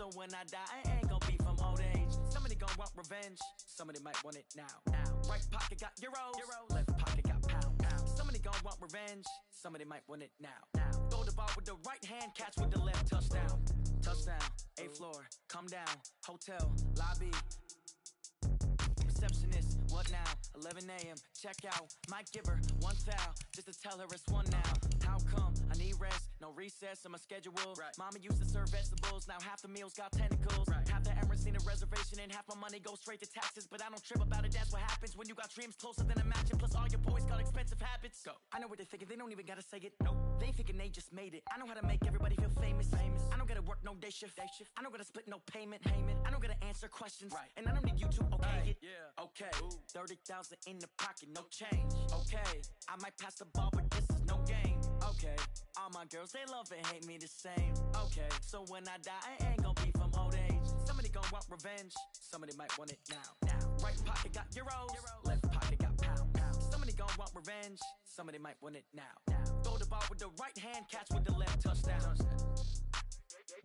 So when I die, I ain't gonna be from old age. Somebody gonna want revenge, somebody might want it now. Right pocket got euros, left pocket got pounds. Somebody gonna want revenge, somebody might want it now. Throw the ball with the right hand, catch with the left, touchdown. Touchdown, 8th floor, come down, hotel, lobby. Receptionist, what now? 11 a.m., check out. Might give her one foul, just to tell her it's one now. How come? I need rest, no recess in my schedule. Right. Mama used to serve vegetables, now half the meals got tentacles. Right. Half the Emirates need a reservation and half my money goes straight to taxes. But I don't trip about it, that's what happens when you got dreams closer than a match. And plus all your boys got expensive habits. Go. I know what they're thinking, they don't even gotta say it. Nope. They ain't thinking they just made it. I know how to make everybody feel famous. I don't gotta work no day shift. I don't gotta split no payment. I don't gotta answer questions. Right. And I don't need you to okay it. Yeah. Okay. 30,000 in the pocket, no change. Okay. I might pass the ball, but this is no game. Okay. All my girls, they love and hate me the same. Okay. So when I die, I ain't gonna be from old age. Somebody gonna want revenge, somebody might want it now. Right pocket got euros, left pocket got pounds. Somebody gonna want revenge, somebody might want it now. Throw the ball with the right hand, catch with the left, touchdown.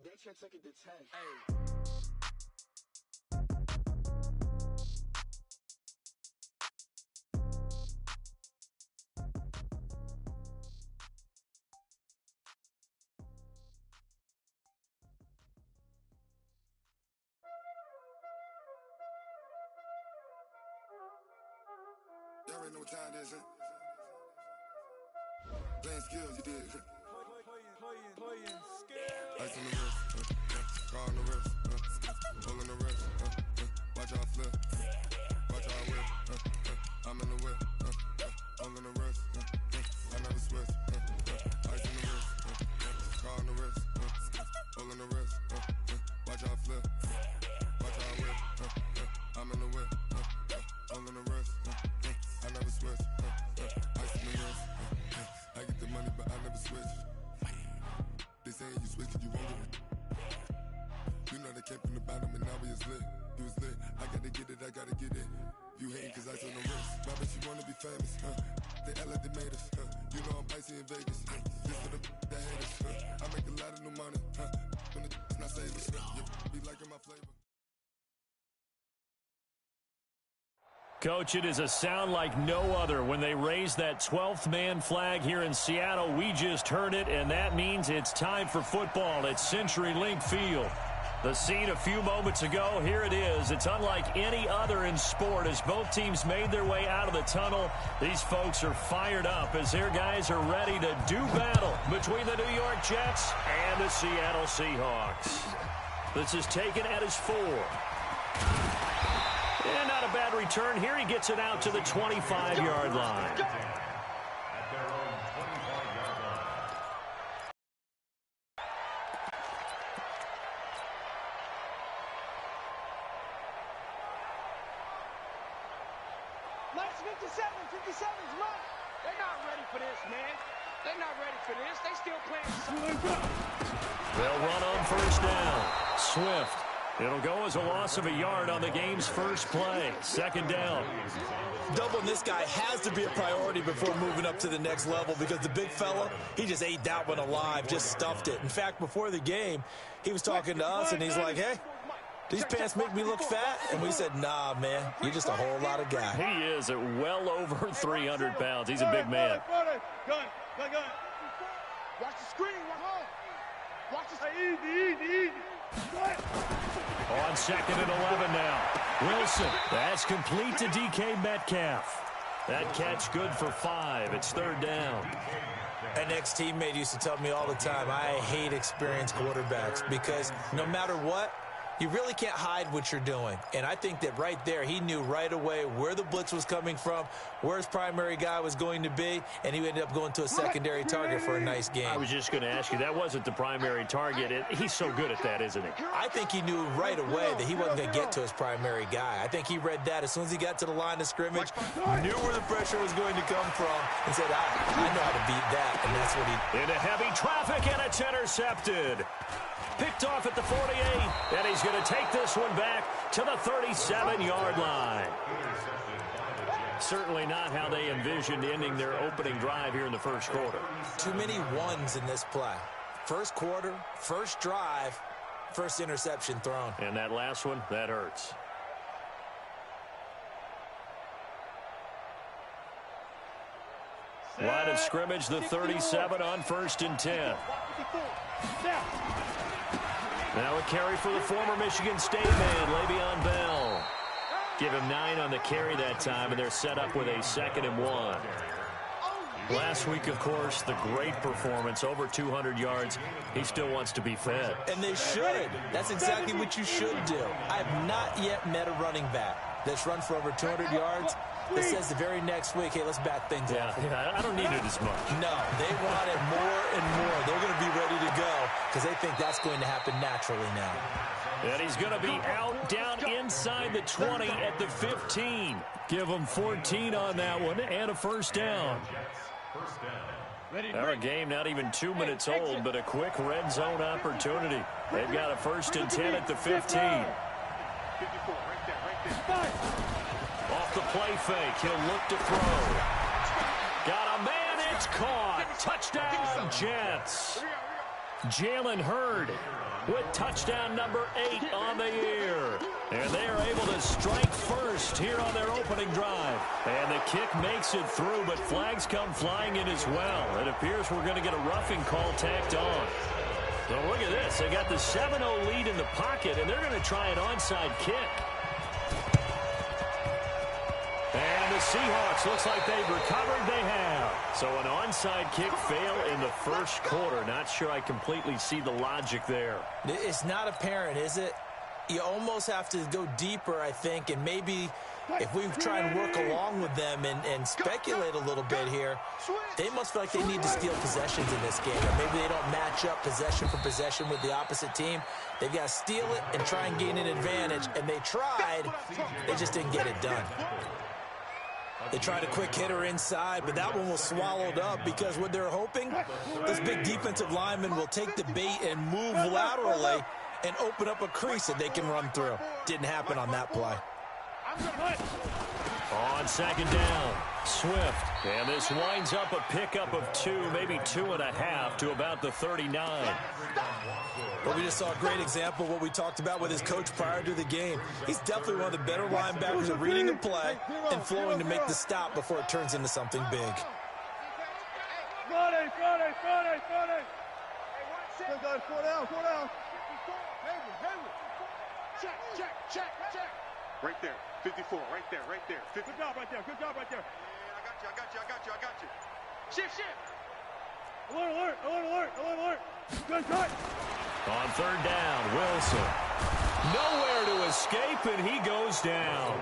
They can't take it to 10. Hey. Y'all already know what time it is, huh? Playing skills, you did. Playing skills. Ice on the wrist, car on the wrist, hole in the wrist, watch y'all flip, watch y'all whip, I'm in the whip, hole in the wrist, I never switch, ice on the wrist, car on the wrist, hole in the wrist, watch y'all flip, watch y'all whip, I'm in the whip, hole in the wrist, I never switch, ice on the wrist, I get the money but I never switch. They saying you switch 'cause you won't get it. You know they came from the bottom and now we is lit. You was lit, I gotta get it, I gotta get it. You hating 'cause ice on the wrist. My bitch, you wanna be famous, They act like they made us, You know I'm icy in Vegas, This for the that hate us, I make a lot of new money, When the not save us, Be liking my flavor. Coach, it is a sound like no other when they raise that 12th man flag here in Seattle. We just heard it, and that means it's time for football at CenturyLink Field. The scene a few moments ago, here it is. It's unlike any other in sport as both teams made their way out of the tunnel. These folks are fired up as their guys are ready to do battle between the New York Jets and the Seattle Seahawks. This is taken at his 4. And not a bad return here. He gets it out to the 25-yard line. Nice 57's mine. They're not ready for this, man. They're not ready for this. They still playing. They'll run on first down. Swift. It'll go as a loss of a yard on the game's first play. Second down. Doubling this guy has to be a priority before moving up to the next level because the big fella, he just ate that one alive, just stuffed it. In fact, before the game, he was talking to us, and he's like, hey, these pants make me look fat? And we said, nah, man, you're just a whole lot of guy. He is at well over 300 pounds. He's a big man. Gun. Watch the screen. Watch the easy. On 2nd and 11 now. Wilson, that's complete to DK Metcalf. That catch good for 5. It's 3rd down. An ex-teammate used to tell me all the time, I hate experienced quarterbacks because no matter what, you really can't hide what you're doing. And I think that right there, he knew right away where the blitz was coming from, where his primary guy was going to be, and he ended up going to a secondary target for a nice game. I was just going to ask you, that wasn't the primary target. He's so good at that, isn't he? I think he knew right away that he wasn't going to get to his primary guy. I think he read that as soon as he got to the line of scrimmage, knew where the pressure was going to come from, and said, I know how to beat that, and that's what he... Into heavy traffic, and it's intercepted. Picked off at the 48, and he's going to take this one back to the 37-yard line. Certainly not how they envisioned ending their opening drive here in the first quarter. Too many ones in this play. First quarter, first drive, First interception thrown. And that last one, that hurts. Line of scrimmage, the 37 on 1st and 10. Now a carry for the former Michigan State man, Le'Veon Bell. Give him 9 on the carry that time, and they're set up with a 2nd and 1. Last week, of course, the great performance, over 200 yards. He still wants to be fed. And they should. That's exactly what you should do. I have not yet met a running back that's run for over 200 yards that says the very next week, hey, let's back things up. Yeah, I don't need it as much. No, they want it more and more. They're going to be ready to go because they think that's going to happen naturally now. And he's going to be out down inside the 20 at the 15. Give him 14 on that one and a first down. Our game not even 2 minutes old, but a quick red zone opportunity. They've got a 1st and 10 at the 15. Off the play fake, he'll look to throw. Got a man, it's caught. Touchdown, Jets. Jalen Hurd with touchdown number 8 on the year. And they are able to strike first here on their opening drive. And the kick makes it through, but flags come flying in as well. It appears we're going to get a roughing call tacked on. So look at this. They got the 7-0 lead in the pocket, and they're going to try an onside kick. And the Seahawks, looks like they've recovered. They have. So an onside kick fail in the first quarter. Not sure I completely see the logic there. It's not apparent, is it? You almost have to go deeper, I think, and maybe if we try and work along with them and speculate a little bit here, they must feel like they need to steal possessions in this game. Or maybe they don't match up possession for possession with the opposite team. They've got to steal it and try and gain an advantage. And they tried. They just didn't get it done. They tried a quick hitter inside, but that one was swallowed up because what they're hoping, this big defensive lineman will take the bait and move laterally and open up a crease that they can run through. Didn't happen on that play. On 2nd down, Swift. And this winds up a pickup of 2, maybe 2.5 to about the 39. But we just saw a great example of what we talked about with his coach prior to the game. He's definitely one of the better linebackers at reading a play and flowing to make the stop before it turns into something big. Friday. Four down. Check. Right there. 54. Right there. 50. Good job right there. Man, I got you. Shift. Alert. Good cut. On 3rd down, Wilson. Nowhere to escape, and he goes down.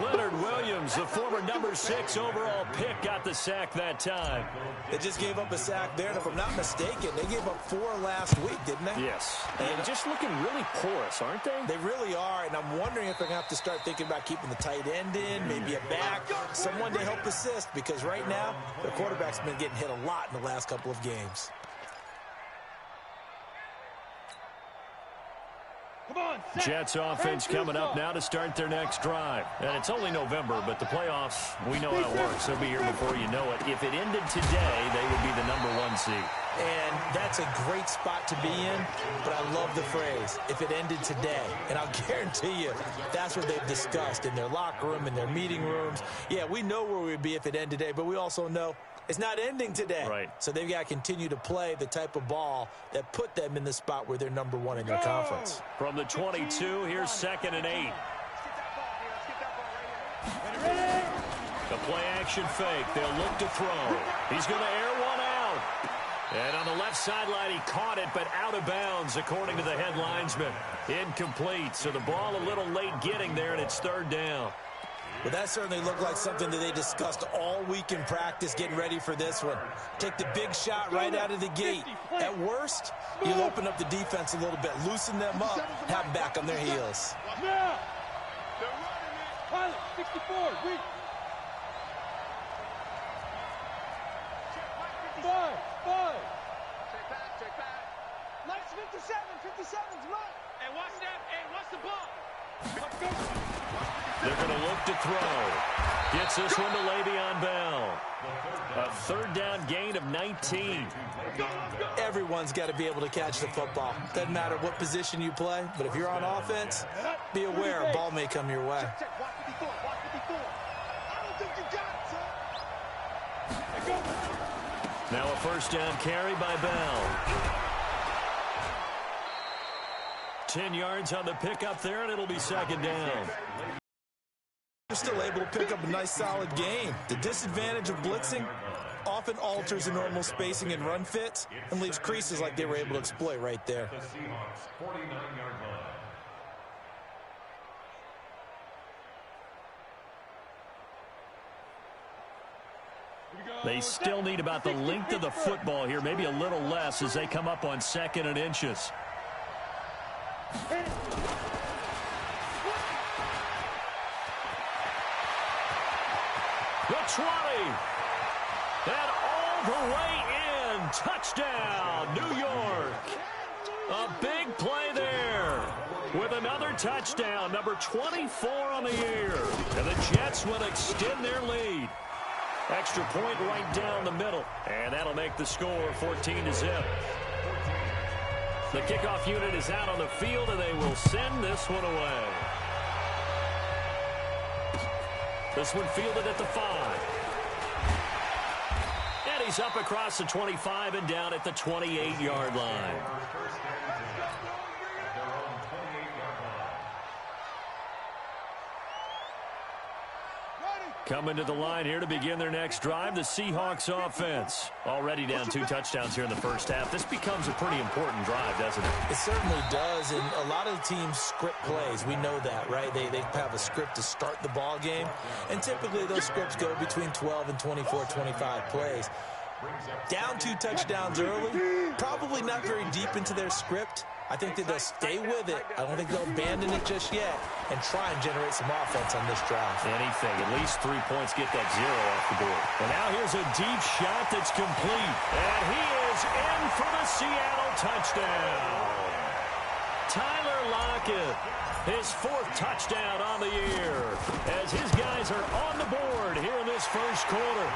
Leonard Williams, the former number 6 overall pick, got the sack that time. They just gave up a sack there, and if I'm not mistaken, they gave up 4 last week, didn't they? Yes. And just looking really porous, aren't they? They really are, and I'm wondering if they're going to have to start thinking about keeping the tight end in, maybe a back, someone to help assist, because right now, their quarterback's been getting hit a lot in the last couple of games. Jets offense coming up now to start their next drive. And it's only November, but the playoffs, we know how it works. They'll be here before you know it. If it ended today, they would be the number 1 seed. And that's a great spot to be in, but I love the phrase, if it ended today. And I'll guarantee you, that's what they've discussed in their locker room, in their meeting rooms. Yeah, we know where we'd be if it ended today, but we also know it's not ending today. Right. So they've got to continue to play the type of ball that put them in the spot where they're number 1 in their conference. From the 22, here's 2nd and 8. The play action fake. They'll look to throw. He's going to air one out. And on the left sideline, he caught it, but out of bounds, according to the head linesman. Incomplete. So the ball a little late getting there, and it's 3rd down. Well, that certainly looked like something that they discussed all week in practice getting ready for this one. Take the big shot right out of the gate. At worst, you'll open up the defense a little bit, loosen them up, have them back on their heels. Now! Pilot, 64, weak. 5. Check back. Lights 57's mine. And watch that, and watch the ball. Let's go. They're going to look to throw. Gets this one to Le'Veon Bell. A third down gain of 19. Everyone's got to be able to catch the football. Doesn't matter what position you play, but if you're on offense, be aware a ball may come your way. Now a first down carry by Bell. 10 yards on the pickup there, and it'll be second down. They're still able to pick up a nice, solid gain. The disadvantage of blitzing often alters the normal spacing and run fits and leaves creases like they were able to exploit right there. The Seahawks, 49-yard line. They still need about the length of the football here, maybe a little less as they come up on 2nd and inches. The 20. And all the way in. Touchdown, New York. A big play there with another touchdown, number 24 on the year. And the Jets will extend their lead. Extra point right down the middle. And that'll make the score 14-0. The kickoff unit is out on the field, and they will send this one away. This one fielded at the 5. And he's up across the 25 and down at the 28-yard line. Coming to the line here to begin their next drive, the Seahawks offense. Already down 2 touchdowns here in the first half. This becomes a pretty important drive, doesn't it? It certainly does, and a lot of the teams script plays. We know that, right? They have a script to start the ball game, and typically those scripts go between 12 and 24, 25 plays. Down 2 touchdowns early, probably not very deep into their script. I think that they'll stay with it. I don't think they'll abandon it just yet and try and generate some offense on this drive. Anything. At least 3 points, get that 0 off the board. And now here's a deep shot that's complete. And he is in for the Seattle touchdown. Tyler Lockett, his 4th touchdown on the year, as his guys are on the board here in this first quarter.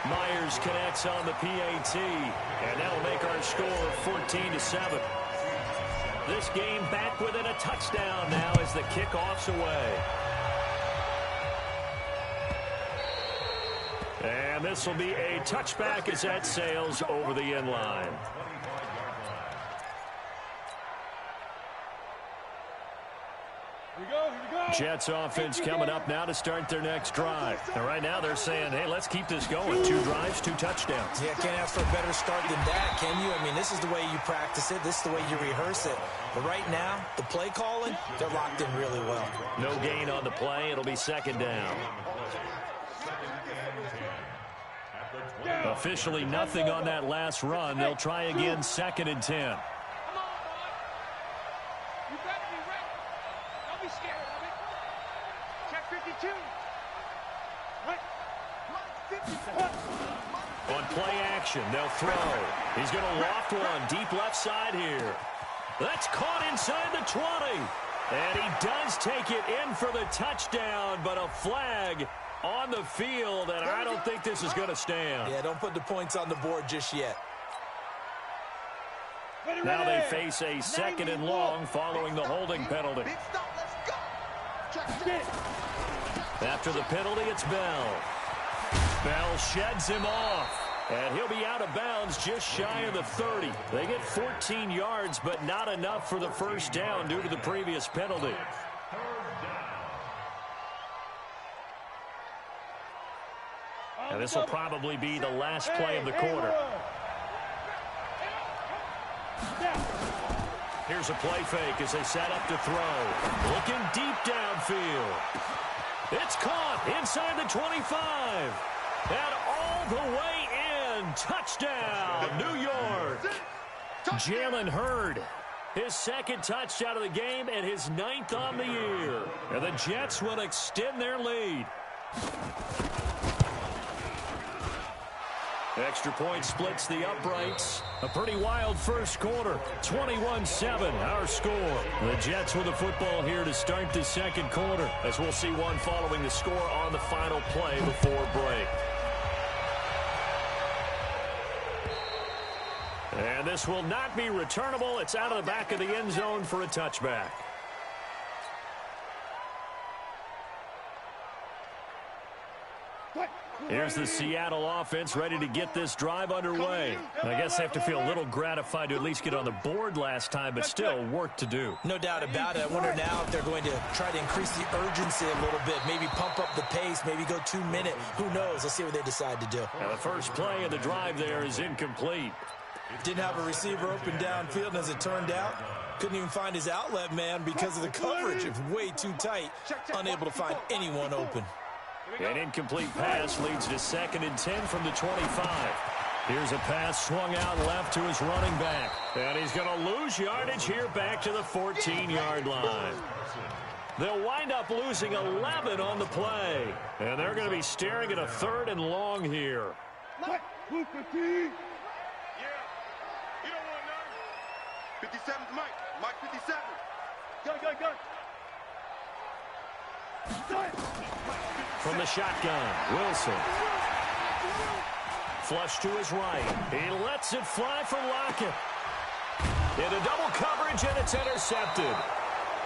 Myers connects on the PAT, and that'll make our score 14-7. This game back within a touchdown now as the kickoff's away. And this will be a touchback as that sails over the end line. Jets offense coming up now to start their next drive. And right now they're saying, hey, let's keep this going. 2 drives, 2 touchdowns. Yeah, can't ask for a better start than that, can you? I mean, this is the way you practice it. This is the way you rehearse it. But right now, the play calling, they're locked in really well. No gain on the play. It'll be second down. Officially nothing on that last run. They'll try again 2nd and 10. On play action, they'll throw. He's going to loft one deep left side here. That's caught inside the 20. And he does take it in for the touchdown, but a flag on the field, and I don't think this is going to stand. Yeah, don't put the points on the board just yet. Now they face a 2nd and long following the holding penalty. After the penalty, it's Bell. Bell sheds him off, and he'll be out of bounds just shy of the 30. They get 14 yards, but not enough for the first down due to the previous penalty. And this will probably be the last play of the quarter. Here's a play fake as they set up to throw. Looking deep downfield. It's caught inside the 25. And all the way in. Touchdown, New York. Jalen Hurd, his 2nd touchdown of the game and his 9th on the year. And the Jets will extend their lead. Extra point splits the uprights. A pretty wild first quarter. 21-7, our score. The Jets with the football here to start the second quarter, as we'll see one following the score on the final play before break. And this will not be returnable. It's out of the back of the end zone for a touchback. Here's the Seattle offense ready to get this drive underway. I guess they have to feel a little gratified to at least get on the board last time, but still work to do. No doubt about it. I wonder now if they're going to try to increase the urgency a little bit, maybe pump up the pace, maybe go 2 minute. Who knows? Let's see what they decide to do. Now the first play of the drive there is incomplete. Didn't have a receiver open downfield, and as it turned out, couldn't even find his outlet man because of the coverage. It was way too tight, unable to find anyone open. An incomplete pass leads to 2nd and 10 from the 25. Here's a pass swung out left to his running back. And he's going to lose yardage here back to the 14-yard line. They'll wind up losing 11 on the play. And they're going to be staring at a 3rd and long here. Yeah. You don't want none. 57's Mike. Mike 57. Go. From the shotgun, Wilson. Flush to his right. He lets it fly for Lockett. In a double coverage, and it's intercepted.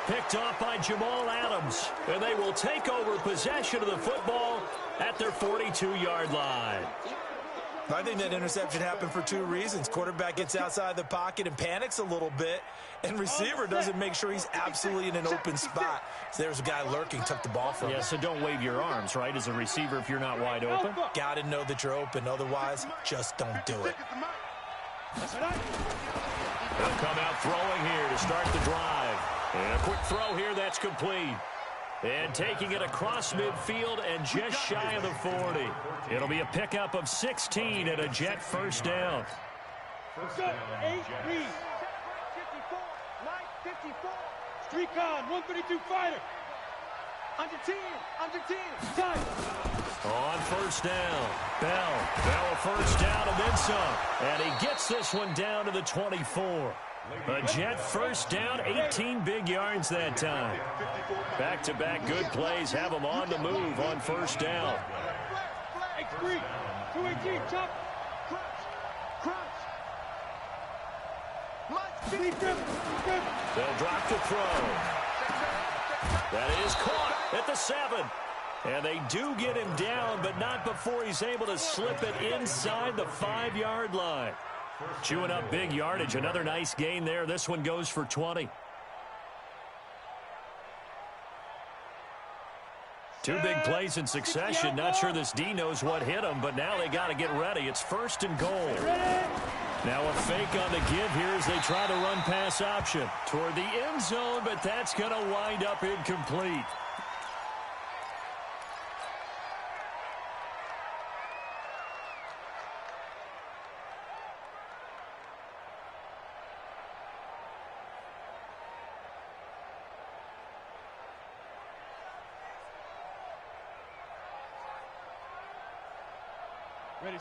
Picked off by Jamal Adams. And they will take over possession of the football at their 42-yard line. I think that interception happened for 2 reasons. Quarterback gets outside the pocket and panics a little bit, and receiver doesn't make sure he's absolutely in an open spot. So there's a guy lurking, took the ball from him. Yeah, so don't wave your arms, right, as a receiver if you're not wide open. Got to know that you're open. Otherwise, just don't do it. He'll come out throwing here to start the drive. And a quick throw here that's complete. And taking it across midfield and just shy of the 40. It'll be a pickup of 16 and a Jet first down. Go, 8-3. 54, Mike 54. Streak on, 132 fighter. Under 10. Time. On first down, Bell a first down and then some. And he gets this one down to the 24. A Jet first down, 18 big yards that time. Back-to-back good plays have them on the move on first down. X3, 218, chop, crunch. They'll drop the throw. That is caught at the 7. And they do get him down, but not before he's able to slip it inside the 5-yard line. Chewing up big yardage. Another nice gain there. This one goes for 20. 2 big plays in succession. Not sure this D knows what hit him, but now they got to get ready. It's 1st and goal. Now a fake on the give here as they try to run pass option toward the end zone, but that's going to wind up incomplete.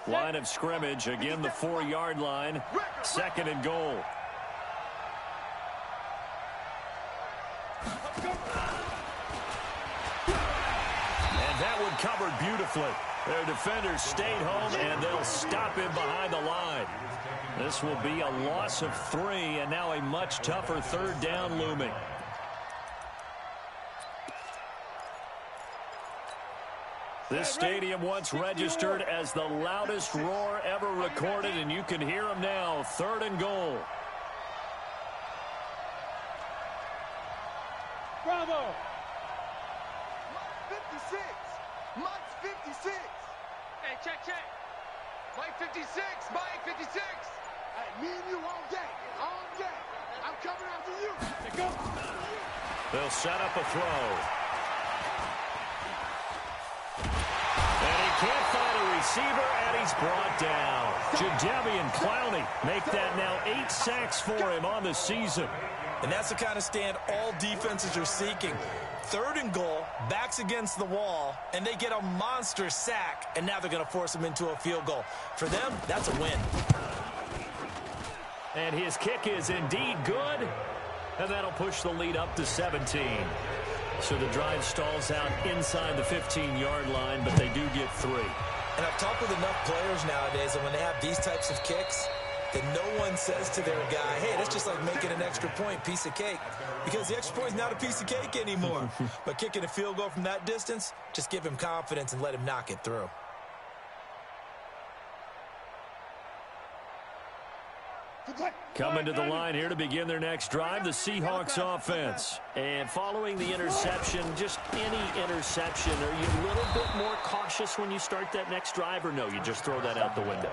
Line of scrimmage, again the 4-yard line, 2nd and goal. And that one covered beautifully. Their defenders stayed home, and they'll stop him behind the line. This will be a loss of 3, and now a much tougher 3rd down looming. This stadium once registered as the loudest roar ever recorded, and you can hear them now. 3rd and goal. Bravo. Mike 56. Mike's 56. Hey, check. Mike 56. Mike 56. Hey, me and you all day. I'm coming after you. Hey, go. They'll set up a throw. And he can't find a receiver, and he's brought down. Jadeveon Clowney make that now 8 sacks for him on the season. And that's the kind of stand all defenses are seeking. 3rd and goal, backs against the wall, and they get a monster sack, and now they're going to force them into a field goal. For them, that's a win. And his kick is indeed good, and that'll push the lead up to 17. So the drive stalls out inside the 15-yard line, but they do get 3. And I've talked with enough players nowadays, and when they have these types of kicks, that no one says to their guy, hey, that's just like making an extra point, piece of cake. Because the extra point is not a piece of cake anymore. But kicking a field goal from that distance, just give him confidence and let him knock it through. Coming to the line here to begin their next drive, the Seahawks offense. And following the interception, just any interception, are you a little bit more cautious when you start that next drive, or no, you just throw that out the window?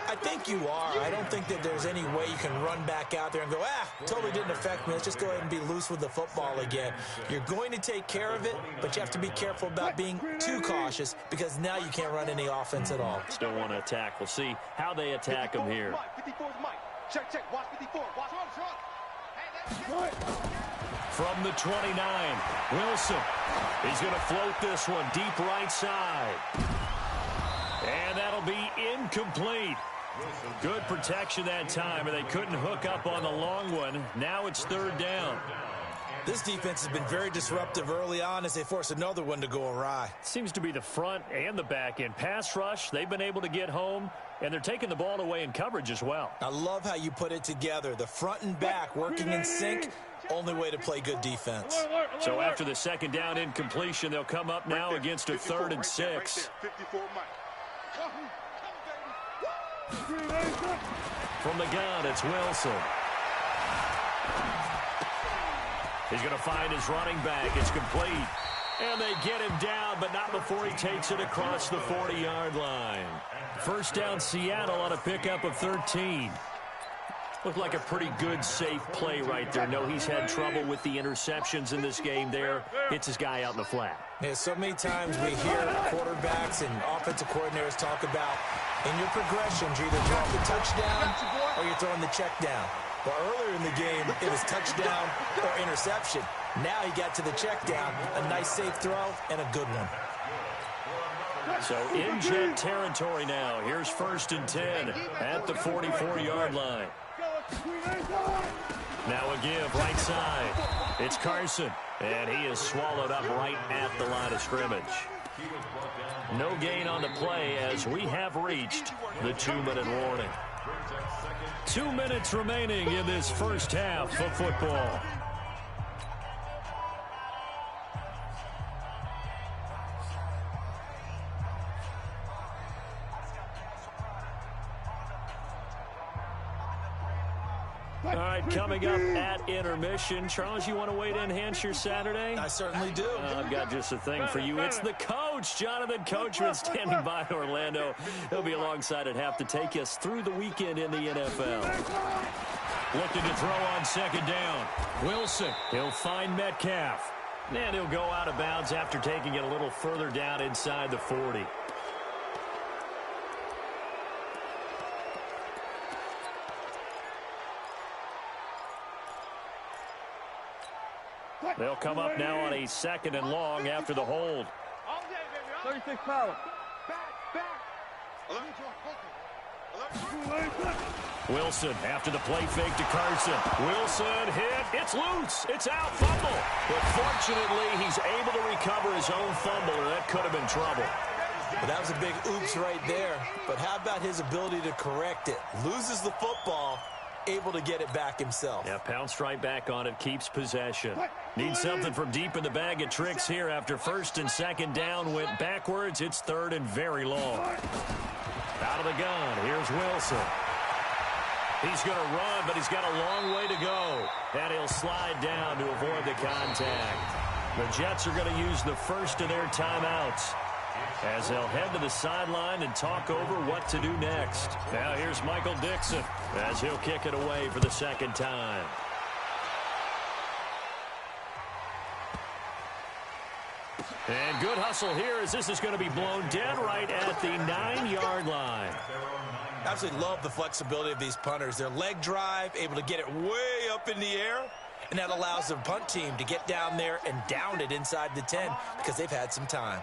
I think you are. I don't think that there's any way you can run back out there and go, totally didn't affect me. Let's just go ahead and be loose with the football again. You're going to take care of it, but you have to be careful about being too cautious because now you can't run any offense at all. Still want to attack. We'll see how they attack them here. 54 is Mike. Check. Watch 54. Watch front. From the 29, Wilson. He's going to float this one deep right side. And that'll be incomplete. Good protection that time, and they couldn't hook up on the long one. Now it's 3rd down. This defense has been very disruptive early on as they force another one to go awry. Seems to be the front and the back end. Pass rush, they've been able to get home, and they're taking the ball away in coverage as well. I love how you put it together. The front and back working in sync, only way to play good defense. So after the 2nd down incompletion, they'll come up now against a 3rd and 6. 54 Mike. From the gun, it's Wilson. He's going to find his running back. It's complete. And they get him down, but not before he takes it across the 40-yard line. 1st down Seattle on a pickup of 13. Looked like a pretty good, safe play right there. No, he's had trouble with the interceptions in this game there. Hits his guy out in the flat. Yeah, so many times we hear quarterbacks and offensive coordinators talk about in your progressions, you're either throwing the touchdown or you're throwing the check down. Well, earlier in the game, it was touchdown or interception. Now he got to the check down, a nice safe throw, and a good one. So in jet territory now. Here's 1st and 10 at the 44-yard line. Now a give right side. It's Carson, and he is swallowed up right at the line of scrimmage. No gain on the play as we have reached the 2-minute warning. 2 minutes remaining in this first half of football. All right, coming up at intermission. Charles, you want to wait to enhance your Saturday? I certainly do. I've got just a thing for you. It's the coach, Jonathan Coachman, standing by in Orlando. He'll be alongside at half to take us through the weekend in the NFL. Looking to throw on 2nd down. Wilson, he'll find Metcalf. And he'll go out of bounds after taking it a little further down inside the 40. They'll come up now on a 2nd and long after the hold. 36 power. Wilson after the play fake to Carson. Wilson hit. It's loose. It's out. Fumble. But fortunately, he's able to recover his own fumble, or that could have been trouble. But that was a big oops right there. But how about his ability to correct it? Loses the football, able to get it back himself. Yeah, pounced right back on it, keeps possession. Needs something from deep in the bag of tricks here after 1st and 2nd down. Went backwards. It's 3rd and very long. Out of the gun. Here's Wilson. He's going to run, but he's got a long way to go. And he'll slide down to avoid the contact. The Jets are going to use the first of their timeouts as they'll head to the sideline and talk over what to do next. Now here's Michael Dixon as he'll kick it away for the 2nd time. And good hustle here as this is going to be blown dead right at the 9-yard line. Absolutely love the flexibility of these punters. Their leg drive, able to get it way up in the air And that allows the punt team to get down there and down it inside the 10 because they've had some time.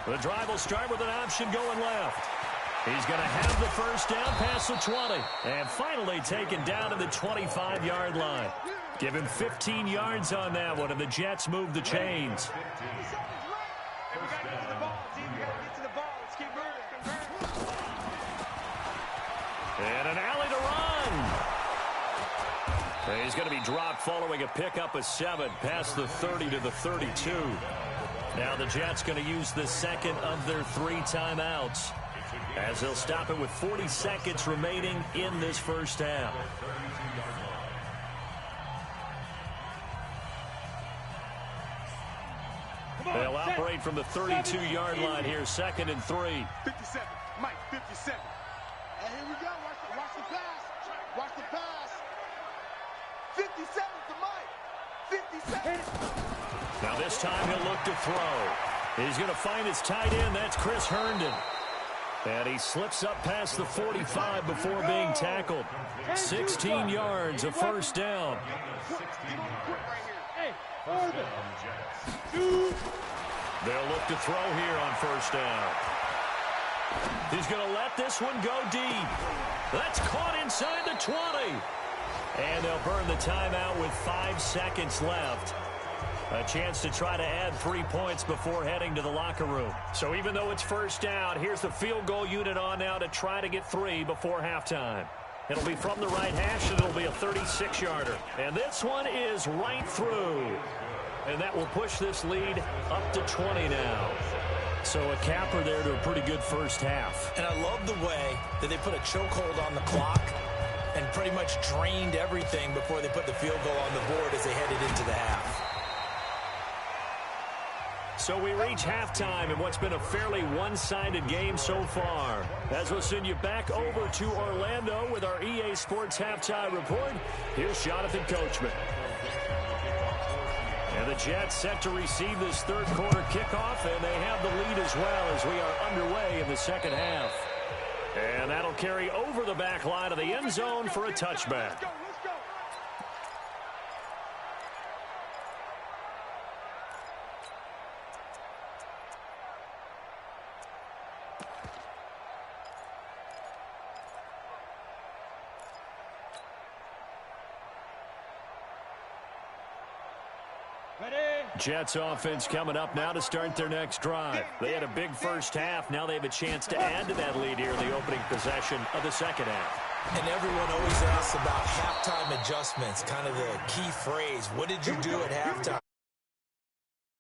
The drive will start with an option going left. He's going to have the first down past the 20. And finally taken down to the 25-yard line. Give him 15 yards on that one, and the Jets move the chains. And an alley to run. He's going to be dropped following a pickup of 7 past the 30 to the 32. Now the Jets going to use the second of their 3 timeouts, as they'll stop it with 40 seconds remaining in this first half. They'll operate from the 32-yard line here, 2nd and 3. 57, Mike, 57. And here we go. Watch the pass. Watch the pass. 57 to Mike. 57. Now this time he'll look to throw. He's going to find his tight end. That's Chris Herndon. And he slips up past the 45 before being tackled. 16 yards, a first down. They'll look to throw here on first down. He's going to let this one go deep. That's caught inside the 20. And they'll burn the timeout with 5 seconds left. A chance to try to add 3 points before heading to the locker room. So even though it's first down, here's the field goal unit on now to try to get 3 before halftime. It'll be from the right hash, and it'll be a 36-yarder. And this one is right through. And that will push this lead up to 20 now. So a capper there to a pretty good first half. And I love the way that they put a chokehold on the clock and pretty much drained everything before they put the field goal on the board as they headed into the half. So we reach halftime in what's been a fairly one-sided game so far. As we'll send you back over to Orlando with our EA Sports Halftime Report, here's Jonathan Coachman. And the Jets set to receive this third quarter kickoff, and they have the lead as well as we are underway in the second half. And that'll carry over the back line of the end zone for a touchback. Jets offense coming up now to start their next drive. They had a big first half. Now they have a chance to add to that lead here in the opening possession of the second half. And everyone always asks about halftime adjustments, kind of the key phrase. What did you do at halftime?